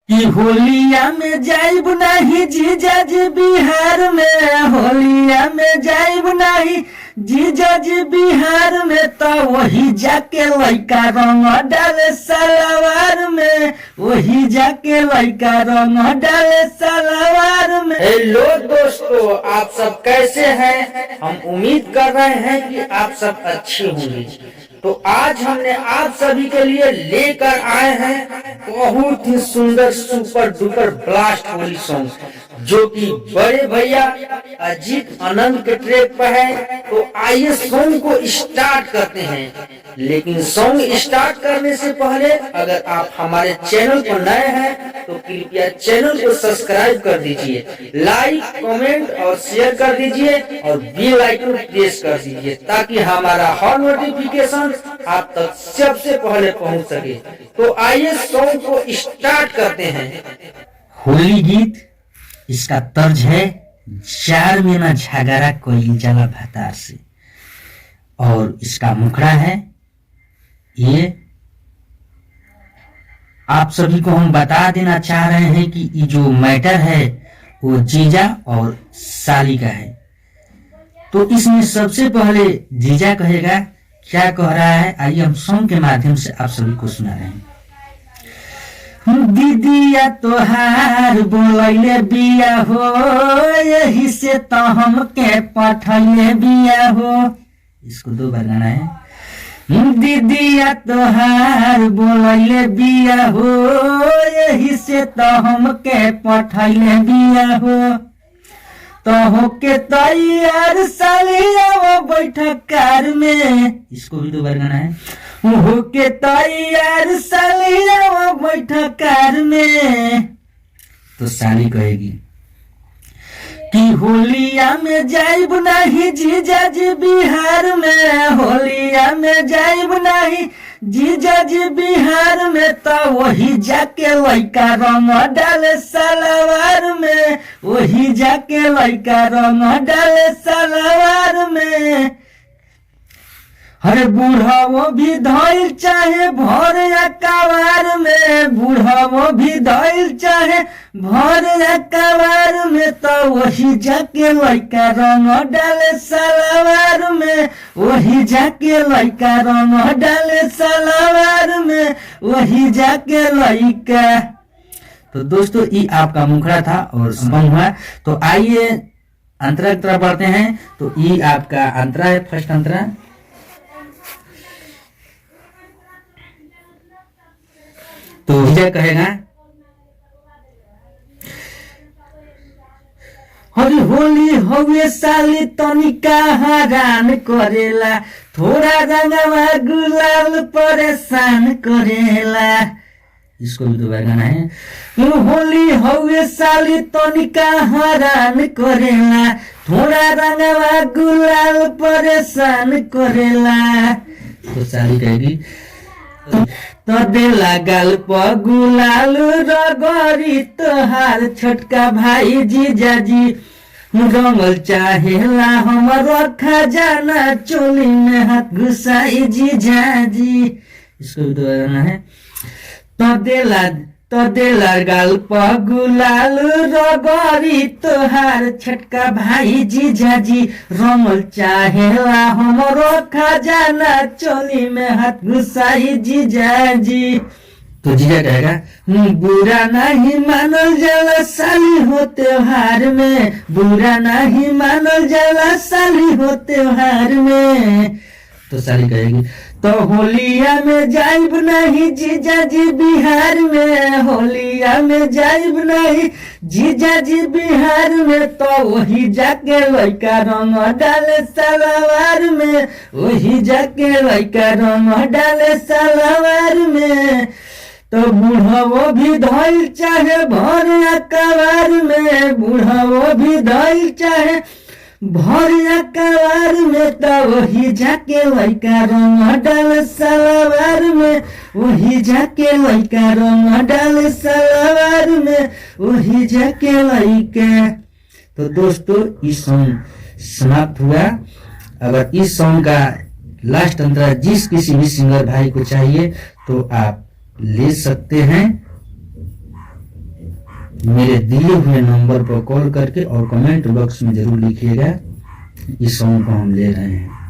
कि होलिया में जाइब नहीं जीजा जी बिहार में, होलिया में जाइब नहीं जीजा जी बिहार में, तो वही जाके लइका रंग डाले सलवार में, वही जाके लइका रंग डाले सलवार में। हेलो दोस्तों, आप सब कैसे हैं? हम उम्मीद कर रहे हैं कि आप सब अच्छे होंगे। तो आज हमने आप सभी के लिए लेकर आए हैं बहुत ही सुंदर super duper blast Holi song, जो कि बड़े भैया अजीत आनंद के ट्रैक पर है। तो आइए सॉन्ग को स्टार्ट करते हैं। लेकिन सॉन्ग स्टार्ट करने से पहले अगर आप हमारे चैनल पर नए हैं तो कृपया चैनल को सब्सक्राइब कर दीजिए, लाइक कमेंट और शेयर कर दीजिए और बेल आइकन प्रेस कर दीजिए, ताकि हमारा हर नोटिफिकेशन आप तक सबसे पहले पहुंच सके। तो आइए सॉन्ग को स्टार्ट करते हैं। होली गीत इसका तर्ज है चार महीना झगड़ा कोई जला भतार से, और इसका मुखड़ा है ये। आप सभी को हम बता देना चाह रहे हैं कि ये जो मैटर है वो जीजा और साली का है। तो इसमें सबसे पहले जीजा कहेगा, क्या कह रहा है आइए हम सॉन्ग के माध्यम से आप सभी को सुना रहे हैं। दीदिया तोहार बोलैले बिया हो, यही से तो हमके पठैले बिया हो। इसको दो बार गाना है। दीदिया तोहार बोलैले बिया हो, यही से तो हमके पठैले बिया हो। तो होके तैयार सालिया वो बैठक कार में। इसको भी दो बार गाना है। होके तैयार सालिया वो बैठक कार में। तो साली कहेगी कि होलिया में जाइब नहीं जीजा जी बिहार में, होलिया में जाइब नहीं जीजा जी बिहार में, तो वही जाके लइका रंग डाले सलवार में, वही जाके लइका रंग डाले सलवार में। हरे बूढ़ा वो भी धइल चाहे भर या कवार में, बूढ़ा वो भी धइल चाहे भर या कवार में, तो वही जाके लइका रंग डाले सलवार में, वही जाके लइका रंग डाले सलवार में, वही जाके लइका। तो दोस्तों ये आपका मुखड़ा था और संपन्न हुआ। तो आइए अंतरा की तरफ बढ़ते हैं। तो ये आपका अंतरा है, फर्स्ट अंतरा। तो विजय कहेगा, हरी होली होवे साली तनिका हैरान करेला, थोड़ा रंगवा गुलाल परेशान करेला। इसको भी दोबारा गाना है। होली होवे साली तनिका हैरान करेला, थोड़ा रंगवा गुलाल परेशान करेला। तो साली कहेगी, तो देला गाल पर गुलाल रगरी तोहार छोटका भाई जीजाजी, रंगल चाहेला हमर खजाना चोली में हाथ घुसाई जीजाजी। इसको भी दोहराना है। तो देला गाल पर गुलाल रगरी तोहार छोटका भाई जीजाजी, रंगल चाहेला हमरो खजाना चोली में हाथ घुसाई जीजाजी। तो जीजा कहेगा, बुरा नहीं मानल जाला साली हो त्योहार में, बुरा नहीं मानल जाला साली हो त्योहार में। तो साली कहेगी, तो होलिया में जाइब नहीं जीजा जी बिहार में, होलिया में जाइब नहीं जीजा जी बिहार में, तो वही जाके लइका रंग डाले सलवार में, वही जाके लइका रंग डाले सलवार में। तो बूढ़ा वो भी धइल चाहे भर या कवार में, बूढ़ा वो भी धइल चाहे भर या कवार में, तो वही जाके लइका रंग डाले सलवार में, वही जाके लइका रंग डाले सलवार में, वही जाके लइका। तो दोस्तों इस सॉन्ग समाप्त हुआ। अगर इस सॉन्ग का लास्ट अंतरा जिस किसी भी सिंगर भाई को चाहिए तो आप ले सकते हैं। मेरे दिए हुए नंबर पर कॉल करके और कमेंट बॉक्स में जरूर लिखिएगा इस सॉन्ग को हम ले रहे हैं।